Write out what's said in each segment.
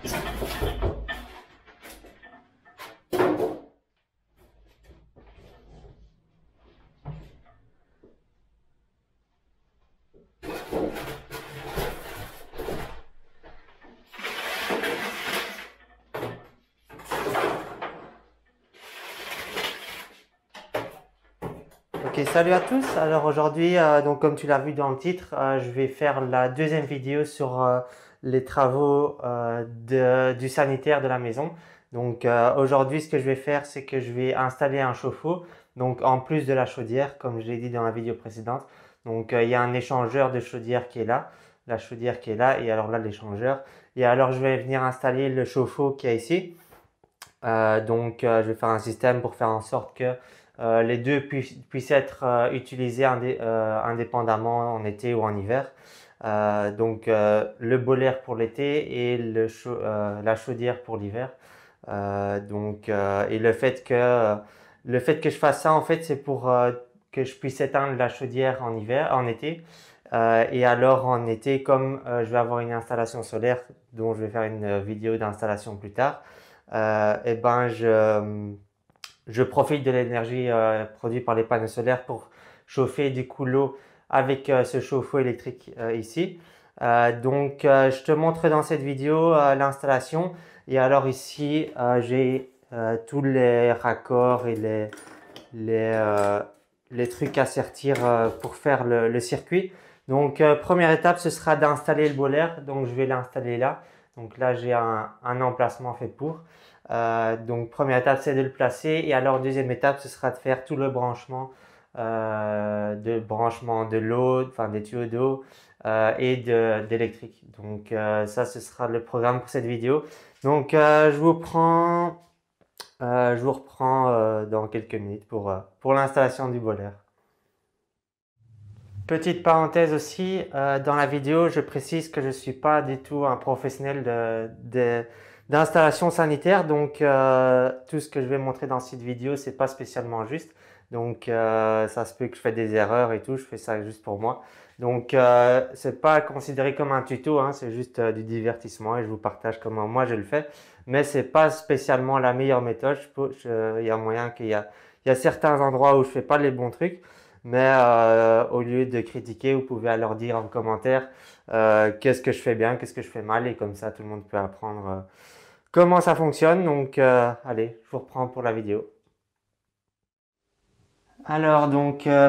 Ok, salut à tous. Alors aujourd'hui, donc comme tu l'as vu dans le titre, je vais faire la deuxième vidéo sur les travaux du sanitaire de la maison. Donc aujourd'hui, ce que je vais faire, c'est que je vais installer un chauffe-eau. Donc en plus de la chaudière, comme je l'ai dit dans la vidéo précédente. Donc il y a un échangeur de chaudière qui est là, la chaudière qui est là, et alors là l'échangeur. Et alors je vais venir installer le chauffe-eau qui est ici. Je vais faire un système pour faire en sorte que les deux puissent être utilisés indépendamment en été ou en hiver. Le boiler pour l'été et la chaudière pour l'hiver. Et le fait que je fasse ça, en fait, c'est pour que je puisse éteindre la chaudière en été. Et alors en été, comme je vais avoir une installation solaire dont je vais faire une vidéo d'installation plus tard, je profite de l'énergie produite par les panneaux solaires pour chauffer du coup l'eau avec ce chauffe-eau électrique ici. Je te montre dans cette vidéo l'installation. Et alors ici, j'ai tous les raccords et les trucs à sertir pour faire le circuit. Donc première étape, ce sera d'installer le boiler. Donc je vais l'installer là. Donc là, j'ai un emplacement fait pour. Première étape, c'est de le placer. Et alors, deuxième étape, ce sera de faire tout le branchement de l'eau, enfin des tuyaux d'eau et d'électrique. Donc, ça, ce sera le programme pour cette vidéo. Donc, je vous reprends dans quelques minutes pour l'installation du boiler. Petite parenthèse aussi, dans la vidéo, je précise que je ne suis pas du tout un professionnel d'installation sanitaire. Donc, tout ce que je vais montrer dans cette vidéo, c'est pas spécialement juste. Donc, ça se peut que je fais des erreurs et tout. Je fais ça juste pour moi. Donc, c'est pas considéré comme un tuto, hein, c'est juste du divertissement et je vous partage comment moi je le fais. Mais c'est pas spécialement la meilleure méthode. Il y a moyen il y a certains endroits où je fais pas les bons trucs. Mais au lieu de critiquer, vous pouvez alors dire en commentaire qu'est-ce que je fais bien, qu'est-ce que je fais mal, et comme ça tout le monde peut apprendre comment ça fonctionne. Donc allez, je vous reprends pour la vidéo. Alors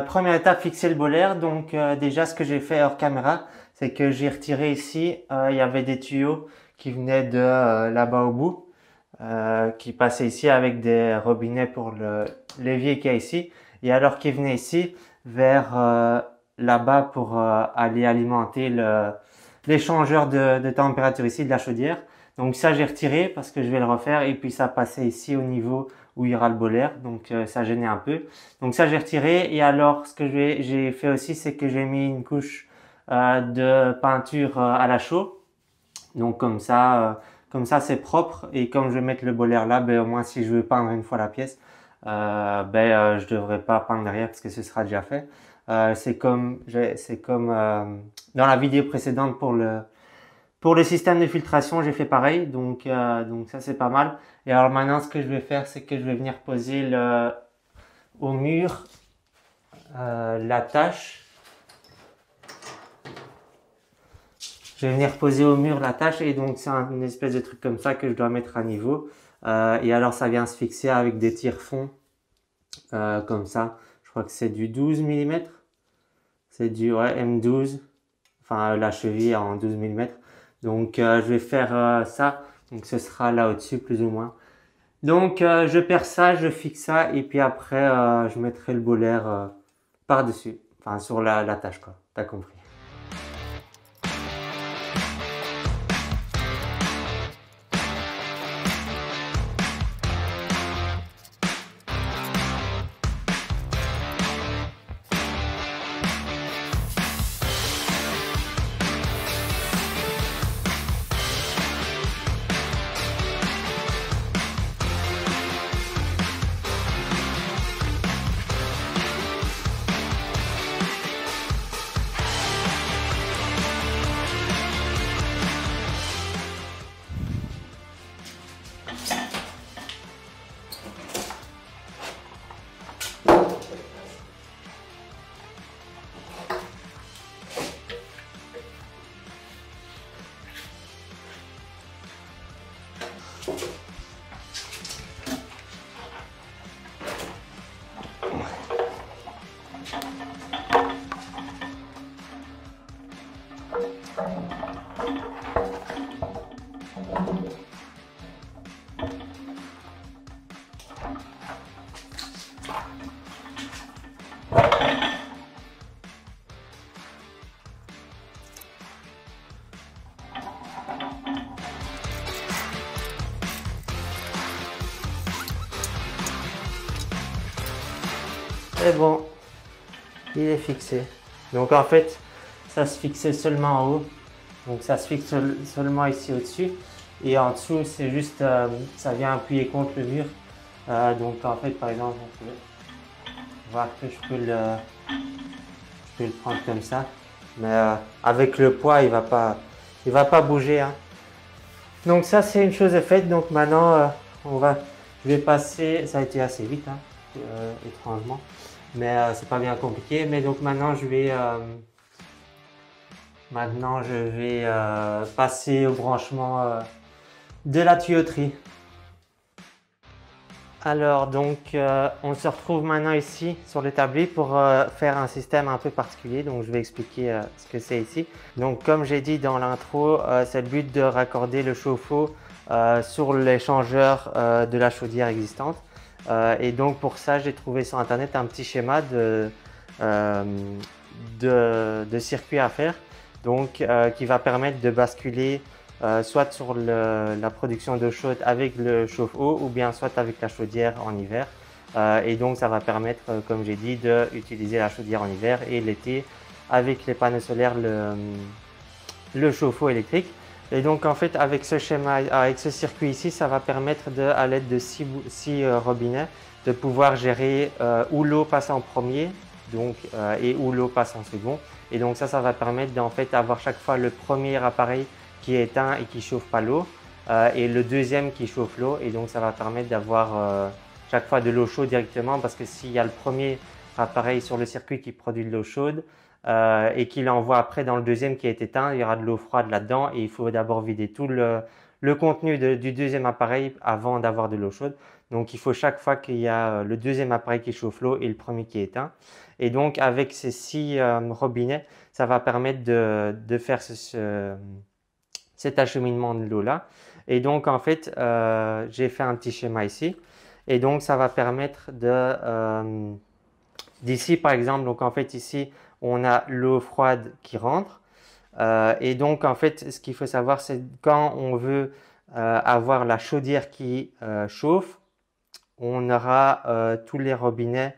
première étape, fixer le boiler. Donc déjà ce que j'ai fait hors caméra, c'est que j'ai retiré ici, il y avait des tuyaux qui venaient de là-bas au bout, qui passaient ici avec des robinets pour l'évier qu'il y a ici. Et alors qui venait ici vers là-bas pour aller alimenter l'échangeur de température ici de la chaudière. Donc ça j'ai retiré parce que je vais le refaire et puis ça passait ici au niveau où il y aura le boiler. Donc ça gênait un peu. Donc ça j'ai retiré et alors ce que j'ai fait aussi c'est que j'ai mis une couche de peinture à la chaux. Donc comme ça c'est propre et comme je vais mettre le boiler là, au moins si je veux peindre une fois la pièce, je devrais pas peindre derrière parce que ce sera déjà fait. C'est comme dans la vidéo précédente pour le système de filtration, j'ai fait pareil. Donc ça c'est pas mal. Et alors maintenant ce que je vais faire, c'est que je vais venir poser au mur la tâche. Je vais venir poser au mur la tâche et donc c'est une espèce de truc comme ça que je dois mettre à niveau. Et alors ça vient se fixer avec des tire-fonds comme ça. Je crois que c'est du 12 mm. C'est du M12. Enfin la cheville en 12 mm. Donc je vais faire ça. Donc ce sera là au-dessus plus ou moins. Donc je perce ça, je fixe ça et puis après je mettrai le boiler par-dessus. Enfin sur la tâche quoi. T'as compris. Et bon, il est fixé. Donc en fait, ça se fixe seulement en haut. Donc ça se fixe seulement ici au-dessus. Et en dessous, c'est juste, ça vient appuyer contre le mur. Donc en fait, par exemple, on peut voir que je peux le prendre comme ça. Mais avec le poids, il va pas bouger, hein. Donc ça, c'est une chose de faite. Donc maintenant, je vais passer, ça a été assez vite, hein, étrangement. Mais c'est pas bien compliqué. Mais donc maintenant, je vais passer au branchement de la tuyauterie. Alors donc on se retrouve maintenant ici sur l'établi pour faire un système un peu particulier. Donc je vais expliquer ce que c'est ici. Donc comme j'ai dit dans l'intro, c'est le but de raccorder le chauffe-eau sur l'échangeur de la chaudière existante. Et donc pour ça, j'ai trouvé sur internet un petit schéma de circuit à faire, donc qui va permettre de basculer soit sur la production d'eau chaude avec le chauffe-eau ou bien soit avec la chaudière en hiver. Et donc ça va permettre, comme j'ai dit, d'utiliser la chaudière en hiver et l'été avec les panneaux solaires le chauffe-eau électrique. Et donc en fait avec ce schéma, avec ce circuit ici, ça va permettre à l'aide de 6 robinets de pouvoir gérer où l'eau passe en premier donc, et où l'eau passe en second. Et donc ça va permettre d'en fait avoir chaque fois le premier appareil qui est éteint et qui chauffe pas l'eau et le deuxième qui chauffe l'eau. Et donc ça va permettre d'avoir chaque fois de l'eau chaude directement, parce que s'il y a le premier appareil sur le circuit qui produit de l'eau chaude et qui l'envoie après dans le deuxième qui est éteint, il y aura de l'eau froide là-dedans et il faut d'abord vider tout le contenu du deuxième appareil avant d'avoir de l'eau chaude. Donc il faut chaque fois qu'il y a le deuxième appareil qui chauffe l'eau et le premier qui est éteint. Et donc avec ces 6 robinets, ça va permettre de faire cet acheminement de l'eau là. Et donc en fait, j'ai fait un petit schéma ici. Et donc ça va permettre d'ici par exemple, donc en fait ici, on a l'eau froide qui rentre. Et donc en fait, ce qu'il faut savoir, c'est quand on veut avoir la chaudière qui chauffe, on aura tous les robinets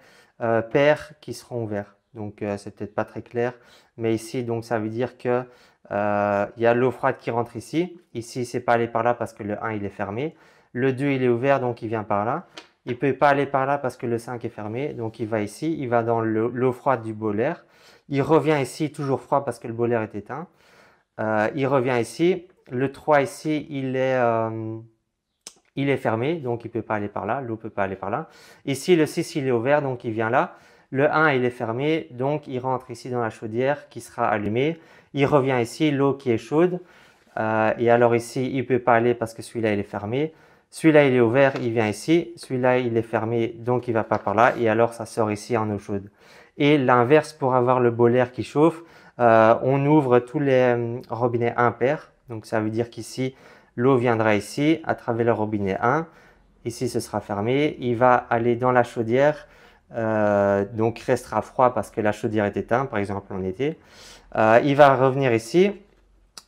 pairs qui seront ouverts. Donc c'est peut-être pas très clair, mais ici donc ça veut dire que il y a l'eau froide qui rentre ici. Ici c'est pas aller par là parce que le 1 il est fermé. Le 2 il est ouvert donc il vient par là. Il peut pas aller par là parce que le 5 est fermé, donc il va ici, il va dans l'eau froide du boiler. Il revient ici toujours froid parce que le boiler est éteint. Il revient ici. Le 3 ici il est fermé, donc il ne peut pas aller par là, l'eau ne peut pas aller par là. Ici, le 6, il est ouvert, donc il vient là. Le 1, il est fermé, donc il rentre ici dans la chaudière qui sera allumée. Il revient ici, l'eau qui est chaude. Et alors ici, il ne peut pas aller parce que celui-là, il est fermé. Celui-là, il est ouvert, il vient ici. Celui-là, il est fermé, donc il ne va pas par là. Et alors, ça sort ici en eau chaude. Et l'inverse, pour avoir le boiler qui chauffe, on ouvre tous les robinets impairs. Donc ça veut dire qu'ici, l'eau viendra ici à travers le robinet 1. Ici, ce sera fermé. Il va aller dans la chaudière. Donc, il restera froid parce que la chaudière est éteinte, par exemple en été. Il va revenir ici.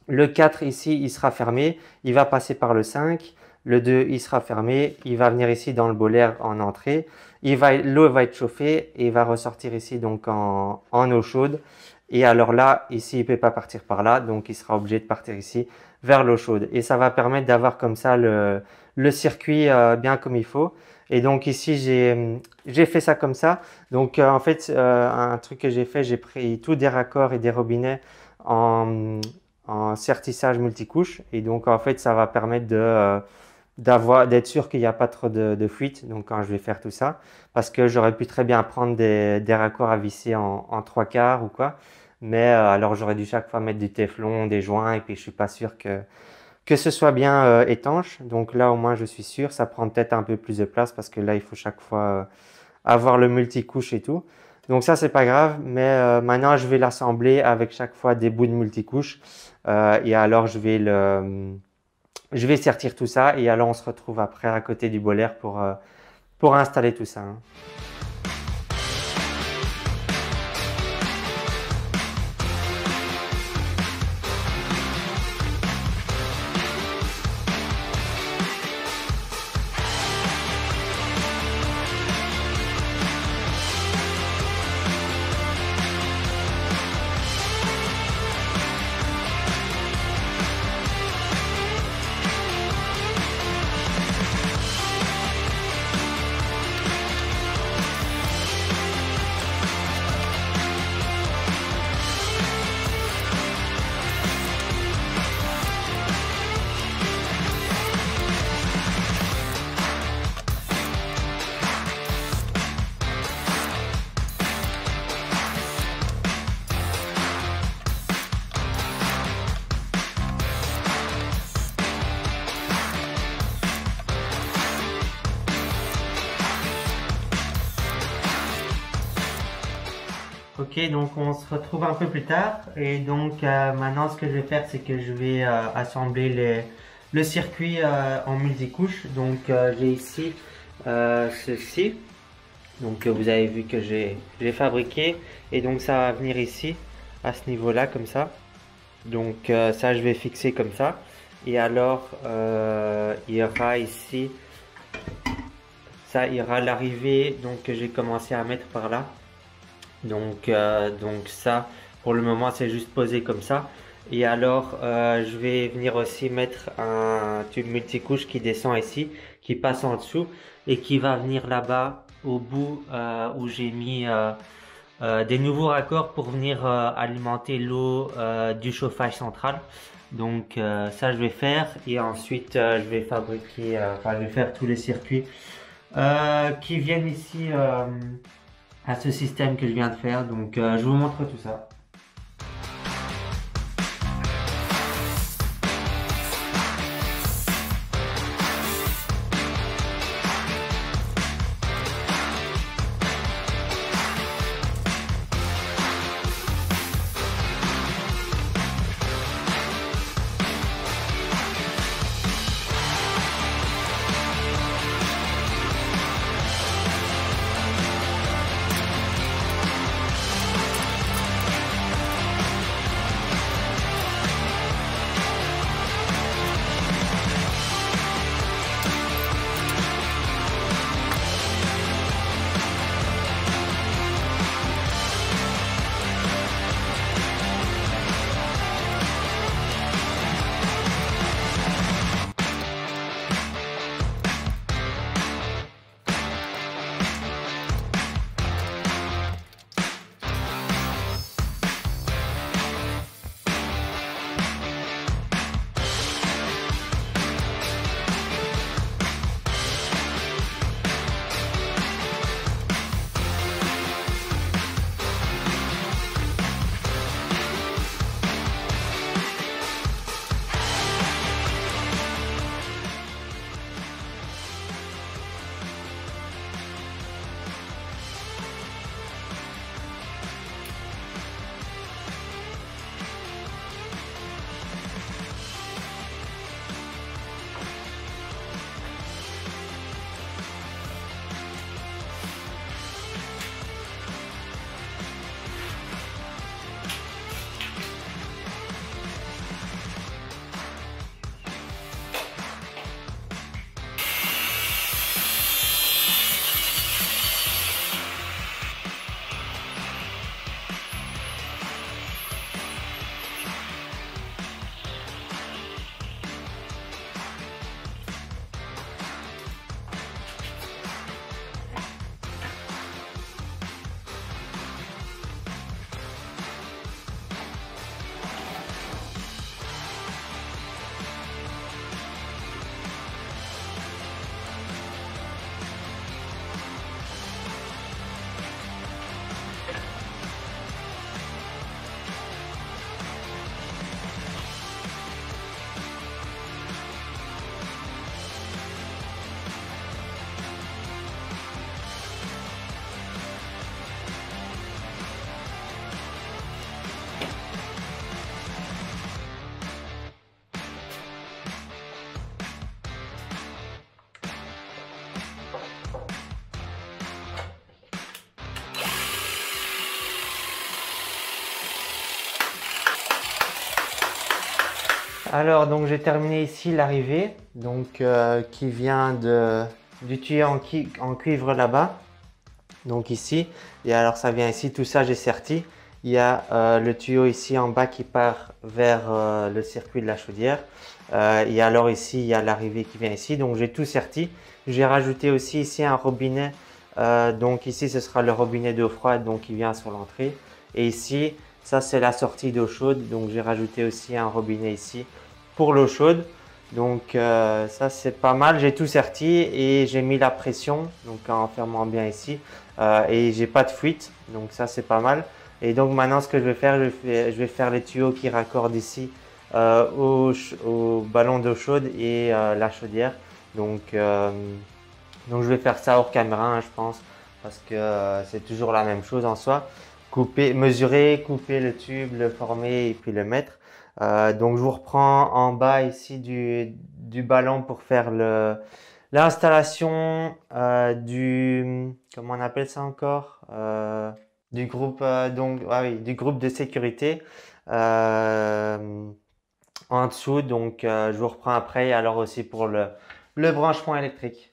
Le 4 ici, il sera fermé. Il va passer par le 5. Le 2, il sera fermé. Il va venir ici dans le boiler en entrée. L'eau va être chauffée et il va ressortir ici donc en eau chaude. Et alors là, ici, il ne peut pas partir par là. Donc, il sera obligé de partir ici vers l'eau chaude. Et ça va permettre d'avoir comme ça le circuit bien comme il faut. Et donc ici, j'ai fait ça comme ça. Donc en fait, un truc que j'ai fait, j'ai pris tous des raccords et des robinets en sertissage multicouche. Et donc en fait, ça va permettre d'être sûr qu'il n'y a pas trop de fuite. Donc quand je vais faire tout ça, parce que j'aurais pu très bien prendre des raccords à visser en 3/4 ou quoi. Mais alors j'aurais dû chaque fois mettre du téflon, des joints, et puis je suis pas sûr que que ce soit bien étanche. Donc là, au moins, je suis sûr. Ça prend peut-être un peu plus de place parce que là, il faut chaque fois avoir le multicouche et tout. Donc ça, c'est pas grave. Mais maintenant, je vais l'assembler avec chaque fois des bouts de multicouche. Et alors, je vais sertir tout ça. Et alors, on se retrouve après à côté du bolaire pour installer tout ça, hein. Ok, donc on se retrouve un peu plus tard et donc maintenant ce que je vais faire c'est que je vais assembler le circuit en multicouche. Donc j'ai ici ceci, donc vous avez vu que j'ai fabriqué et donc ça va venir ici à ce niveau là comme ça. Donc ça je vais fixer comme ça et alors il y aura ici, ça ira l'arrivée donc que j'ai commencé à mettre par là. Donc ça, pour le moment, c'est juste posé comme ça. Et alors, je vais venir aussi mettre un tube multicouche qui descend ici, qui passe en dessous et qui va venir là-bas au bout où j'ai mis des nouveaux raccords pour venir alimenter l'eau du chauffage central. Donc ça, je vais faire et ensuite je vais fabriquer, enfin, je vais faire tous les circuits qui viennent ici à ce système que je viens de faire. Donc je vous montre tout ça. Alors, donc j'ai terminé ici l'arrivée, donc qui vient du tuyau en cuivre là-bas. Donc ici, et alors ça vient ici, tout ça j'ai serti. Il y a le tuyau ici en bas qui part vers le circuit de la chaudière. Et alors ici, il y a l'arrivée qui vient ici. Donc j'ai tout serti. J'ai rajouté aussi ici un robinet. Donc ici, ce sera le robinet d'eau froide donc qui vient sur l'entrée. Et ici, ça c'est la sortie d'eau chaude. Donc j'ai rajouté aussi un robinet ici pour l'eau chaude. Donc ça c'est pas mal. J'ai tout serti et j'ai mis la pression donc en fermant bien ici. Et j'ai pas de fuite, donc ça c'est pas mal. Et donc maintenant ce que je vais faire, je vais faire les tuyaux qui raccordent ici au ballon d'eau chaude et la chaudière. Donc je vais faire ça hors caméra, hein, je pense, parce que c'est toujours la même chose en soi. Couper, mesurer, couper le tube, le former et puis le mettre. Donc je vous reprends en bas ici du ballon pour faire l'installation comment on appelle ça encore, du groupe donc ah oui, du groupe de sécurité en dessous. Donc je vous reprends après. Alors aussi pour le branchement électrique.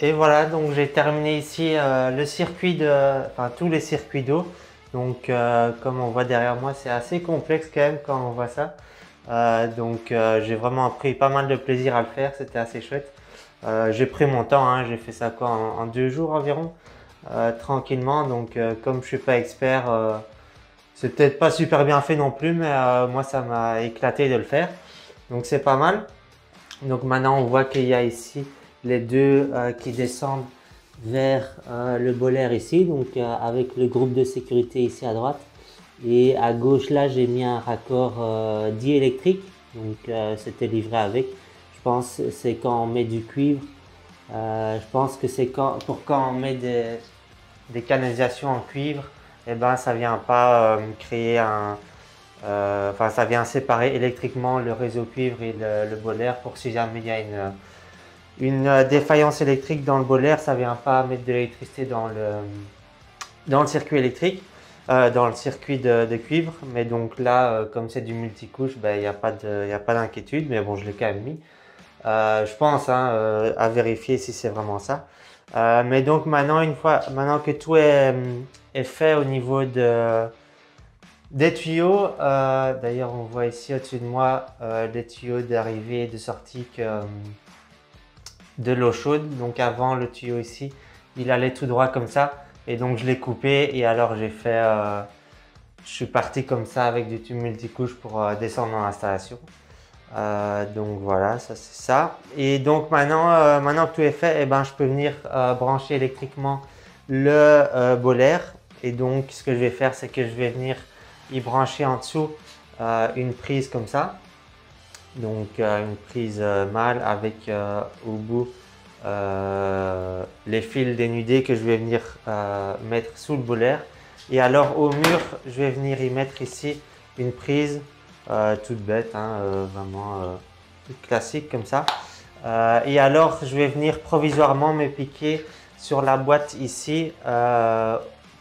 Et voilà, donc j'ai terminé ici le circuit enfin tous les circuits d'eau. Donc comme on voit derrière moi, c'est assez complexe quand même quand on voit ça. J'ai vraiment pris pas mal de plaisir à le faire, c'était assez chouette. J'ai pris mon temps, hein, j'ai fait ça quoi en 2 jours environ, tranquillement. Donc comme je suis pas expert, c'est peut-être pas super bien fait non plus, mais moi ça m'a éclaté de le faire. Donc c'est pas mal. Donc maintenant on voit qu'il y a ici les deux qui descendent vers le bolaire ici, donc avec le groupe de sécurité ici à droite. Et à gauche là j'ai mis un raccord diélectrique, donc c'était livré avec. Je pense que c'est quand on met du cuivre. Je pense que c'est pour quand on met des canalisations en cuivre, et ben ça vient pas créer enfin ça vient séparer électriquement le réseau cuivre et le bolaire pour si jamais il y a une défaillance électrique dans le bolaire, ça vient pas mettre de l'électricité dans le circuit électrique, dans le circuit de cuivre. Mais donc là, comme c'est du multicouche, ben, il n'y a pas d'inquiétude, mais bon, je l'ai quand même mis. Je pense hein, à vérifier si c'est vraiment ça. Mais donc maintenant que tout est fait au niveau des tuyaux, d'ailleurs on voit ici au-dessus de moi les tuyaux d'arrivée et de sortie de l'eau chaude. Donc avant le tuyau ici, il allait tout droit comme ça. Et donc je l'ai coupé et alors j'ai fait, je suis parti comme ça avec du tube multicouche pour descendre dans l'installation. Donc voilà, ça c'est ça. Et donc maintenant que tout est fait, eh ben, je peux venir brancher électriquement le bolaire. Et donc ce que je vais faire, c'est que je vais venir y brancher en dessous une prise comme ça. Donc une prise mâle avec au bout les fils dénudés que je vais venir mettre sous le bolaire. Et alors au mur, je vais venir y mettre ici une prise toute bête, hein, vraiment toute classique comme ça. Et alors je vais venir provisoirement me piquer sur la boîte ici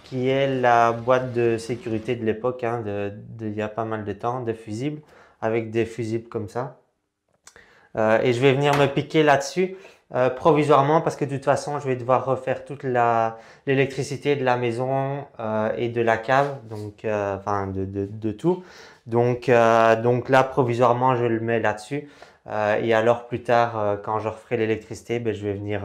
qui est la boîte de sécurité de l'époque, hein, il y a pas mal de temps, de fusibles, avec des fusibles comme ça. Et je vais venir me piquer là-dessus provisoirement parce que de toute façon, je vais devoir refaire toute l'électricité de la maison et de la cave, donc enfin de tout. Donc là, provisoirement, je le mets là-dessus. Et alors plus tard, quand je referai l'électricité, ben, je vais venir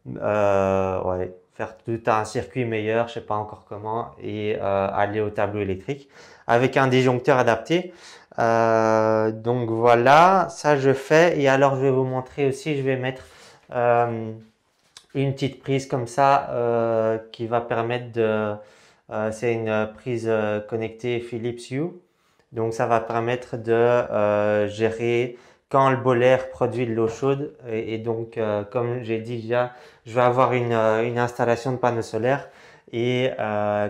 ouais, faire tout un circuit meilleur, je sais pas encore comment, et aller au tableau électrique avec un disjoncteur adapté. Donc voilà, ça je fais. Et alors je vais vous montrer aussi, je vais mettre une petite prise comme ça qui va permettre de... c'est une prise connectée Philips Hue. Donc ça va permettre de gérer quand le boiler produit de l'eau chaude. Et donc comme j'ai dit déjà, je vais avoir une installation de panneaux solaires. Et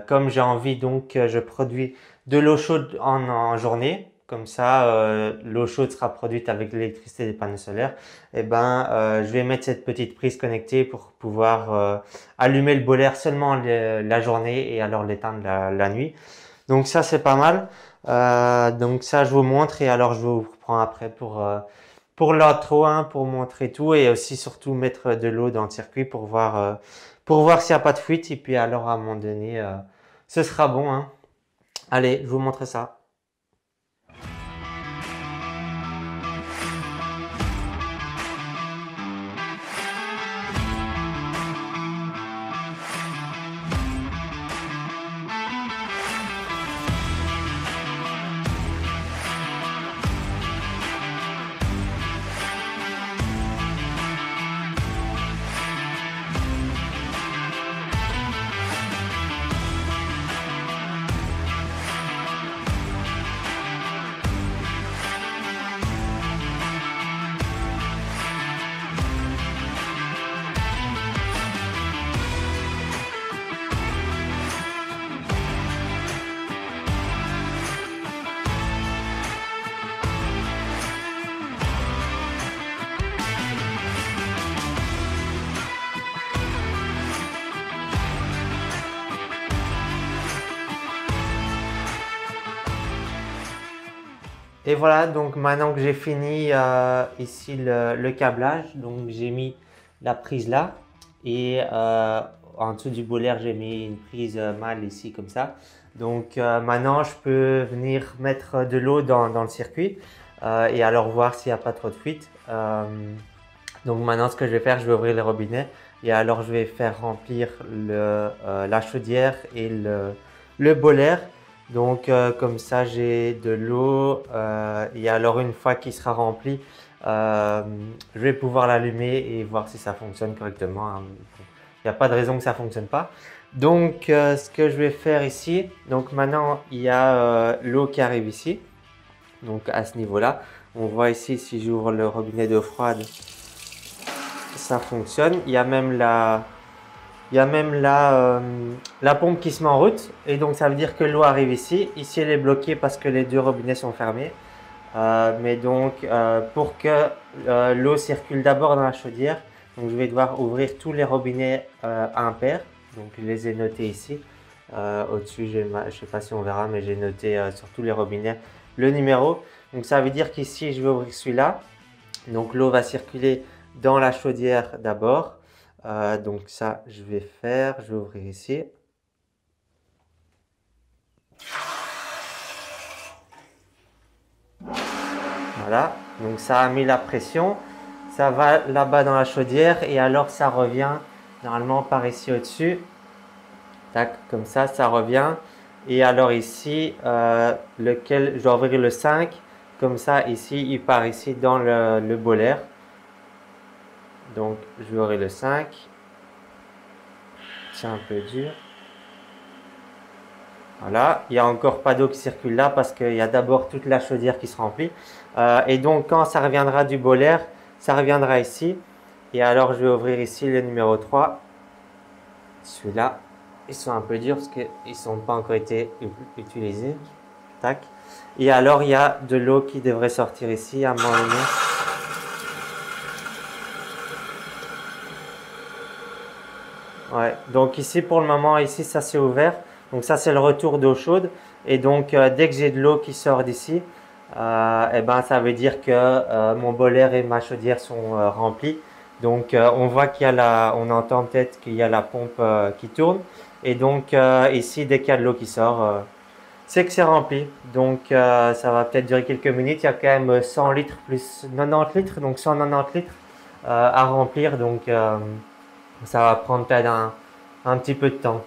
comme j'ai envie donc que je produis de l'eau chaude en journée, comme ça l'eau chaude sera produite avec l'électricité des panneaux solaires, et ben je vais mettre cette petite prise connectée pour pouvoir allumer le boiler seulement la journée et alors l'éteindre la nuit. Donc ça c'est pas mal. Donc ça je vous montre et alors je vous reprends après pour l'intro, hein, pour montrer tout et aussi surtout mettre de l'eau dans le circuit pour voir s'il n'y a pas de fuite et puis alors à un moment donné ce sera bon, hein. Allez, je vous montre ça. Et voilà, donc maintenant que j'ai fini ici le câblage, donc j'ai mis la prise là et en dessous du boiler j'ai mis une prise mâle ici comme ça. Donc maintenant je peux venir mettre de l'eau dans le circuit et alors voir s'il n'y a pas trop de fuite. Donc maintenant ce que je vais faire, je vais ouvrir les robinets et alors je vais faire remplir la chaudière et le boiler. Donc comme ça j'ai de l'eau et alors une fois qu'il sera rempli, je vais pouvoir l'allumer et voir si ça fonctionne correctement, hein. Il n'y a pas de raison que ça ne fonctionne pas. Donc ce que je vais faire ici, donc maintenant il y a l'eau qui arrive ici. Donc à ce niveau-là, on voit ici si j'ouvre le robinet d'eau froide, ça fonctionne. Il y a même la pompe qui se met en route et donc ça veut dire que l'eau arrive ici. Ici elle est bloquée parce que les deux robinets sont fermés. Mais donc pour que l'eau circule d'abord dans la chaudière, donc je vais devoir ouvrir tous les robinets impairs. Donc je les ai notés ici. Au-dessus, je ne sais pas si on verra, mais j'ai noté sur tous les robinets le numéro. Donc ça veut dire qu'ici je vais ouvrir celui-là. Donc l'eau va circuler dans la chaudière d'abord. Donc ça je vais ouvrir ici. Voilà, donc ça a mis la pression, ça va là-bas dans la chaudière et alors ça revient normalement par ici au-dessus. Tac, comme ça revient. Et alors ici, lequel je dois ouvrir le 5, comme ça ici il part ici dans le boiler. Donc je vais ouvrir le 5. C'est un peu dur. Voilà, il n'y a encore pas d'eau qui circule là parce qu'il y a d'abord toute la chaudière qui se remplit. Et donc quand ça reviendra du boiler, ça reviendra ici. Et alors je vais ouvrir ici le numéro 3. Celui-là, ils sont un peu durs parce qu'ils ne sont pas encore été utilisés. Tac. Et alors il y a de l'eau qui devrait sortir ici à un moment donné. Ouais, donc ici pour le moment, ici ça s'est ouvert. Donc ça c'est le retour d'eau chaude. Et donc dès que j'ai de l'eau qui sort d'ici, et ben, ça veut dire que mon boiler et ma chaudière sont remplis. Donc on voit qu'il y a on entend peut-être qu'il y a la pompe qui tourne. Et donc ici dès qu'il y a de l'eau qui sort, c'est que c'est rempli. Donc ça va peut-être durer quelques minutes. Il y a quand même 100 litres plus 90 litres, donc 190 litres à remplir. Donc ça va prendre peut-être un petit peu de temps.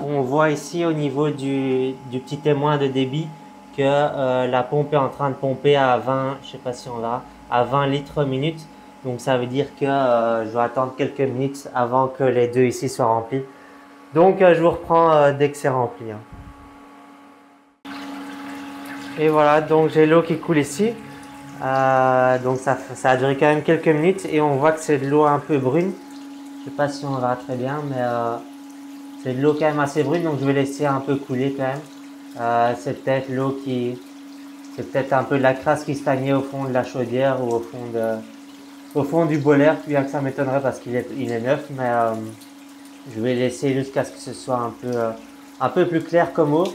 On voit ici au niveau du petit témoin de débit que la pompe est en train de pomper à 20, je sais pas si on verra, à 20 litres minute. Donc ça veut dire que je dois attendre quelques minutes avant que les deux ici soient remplis. Donc je vous reprends dès que c'est rempli. Et voilà, donc j'ai l'eau qui coule ici. Donc ça a duré quand même quelques minutes et on voit que c'est de l'eau un peu brune. Je sais pas si on verra très bien, mais c'est de l'eau quand même assez brune, donc je vais laisser un peu couler quand même. C'est peut-être l'eau qui... C'est peut-être un peu de la crasse qui stagnait au fond de la chaudière ou au fond du boiler, bien que ça m'étonnerait parce qu'il est neuf, mais je vais laisser jusqu'à ce que ce soit un peu plus clair comme eau.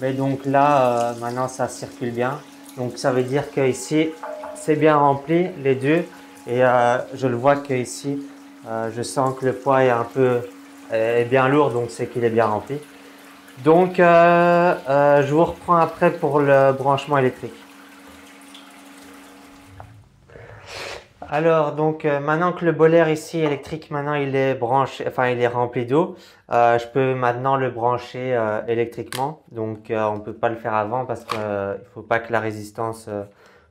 Mais donc là, maintenant ça circule bien. Donc ça veut dire que ici c'est bien rempli les deux. Et je le vois que ici, je sens que le poids est bien lourd, donc c'est qu'il est bien rempli. Donc je vous reprends après pour le branchement électrique. Alors donc maintenant que le boiler ici électrique maintenant il est branché, enfin il est rempli d'eau, je peux maintenant le brancher électriquement. Donc on peut pas le faire avant parce qu'il faut pas que la résistance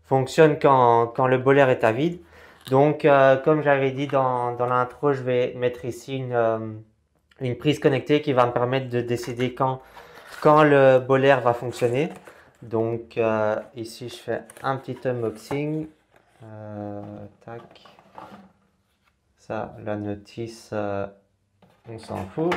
fonctionne quand le boiler est à vide. Donc comme j'avais dit dans l'intro, je vais mettre ici une prise connectée qui va me permettre de décider quand le boiler va fonctionner. Donc ici je fais un petit unboxing. Tac. Ça, la notice, on s'en fout.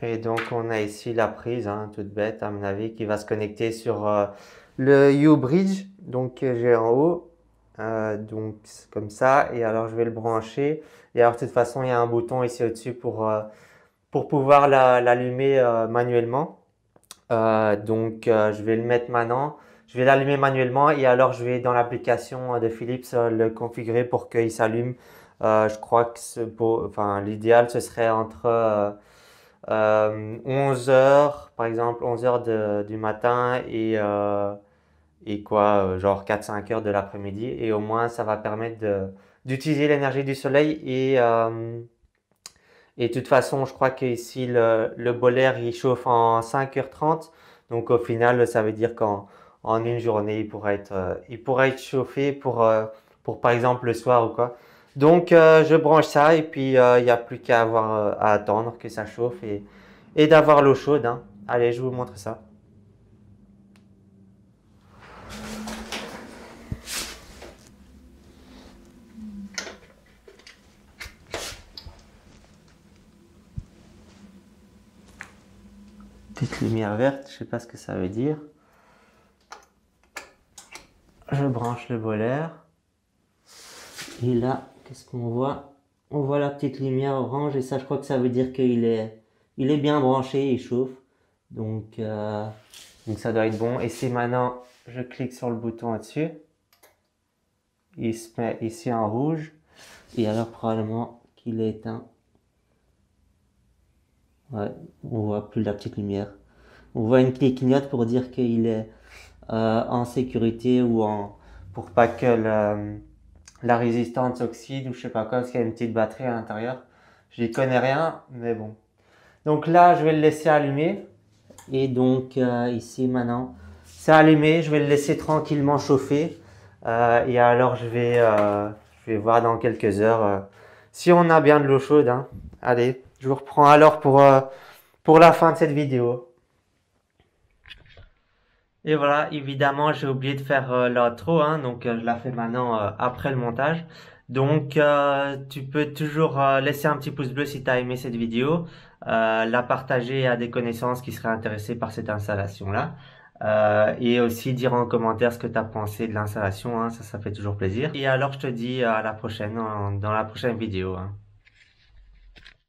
Et donc on a ici la prise, hein, toute bête à mon avis, qui va se connecter sur le U-Bridge, donc que j'ai en haut. Donc comme ça, et alors je vais le brancher. Et alors de toute façon, il y a un bouton ici au-dessus pour pouvoir l'allumer manuellement. Donc je vais le mettre maintenant. Je vais l'allumer manuellement et alors je vais dans l'application de Philips le configurer pour qu'il s'allume. Je crois que l'idéal ce serait entre 11 heures, par exemple 11 heures du matin et genre 4-5 heures de l'après-midi. Et au moins ça va permettre d'utiliser l'énergie du soleil et de toute façon, je crois qu'ici, le boiler, il chauffe en 5h30. Donc, au final, ça veut dire qu'en une journée, il pourra être chauffé pour, par exemple, le soir ou quoi. Donc, je branche ça et puis, il n'y a plus qu'à à attendre que ça chauffe et d'avoir l'eau chaude, hein. Allez, je vous montre ça. Petite lumière verte, je sais pas ce que ça veut dire. Je branche le boiler. Et là, qu'est-ce qu'on voit? On voit la petite lumière orange et ça, je crois que ça veut dire qu'il est bien branché, il chauffe. Donc ça doit être bon. Et si maintenant, je clique sur le bouton au-dessus, il se met ici en rouge. Et alors, probablement qu'il est éteint. Ouais, on voit plus la petite lumière. On voit une qui clignote pour dire qu'il est en sécurité ou pour pas que la résistance s'oxyde ou je sais pas quoi, parce qu'il y a une petite batterie à l'intérieur. Je n'y connais rien, mais bon. Donc là, je vais le laisser allumer. Et donc ici maintenant, c'est allumé. Je vais le laisser tranquillement chauffer. Et alors, je vais voir dans quelques heures si on a bien de l'eau chaude, hein. Allez, je vous reprends alors pour la fin de cette vidéo. Et voilà, évidemment, j'ai oublié de faire l'intro, hein, donc je la fais maintenant après le montage. Donc, tu peux toujours laisser un petit pouce bleu si tu as aimé cette vidéo, la partager à des connaissances qui seraient intéressées par cette installation-là, et aussi dire en commentaire ce que tu as pensé de l'installation, hein, ça fait toujours plaisir. Et alors, je te dis à la prochaine, dans la prochaine vidéo, hein.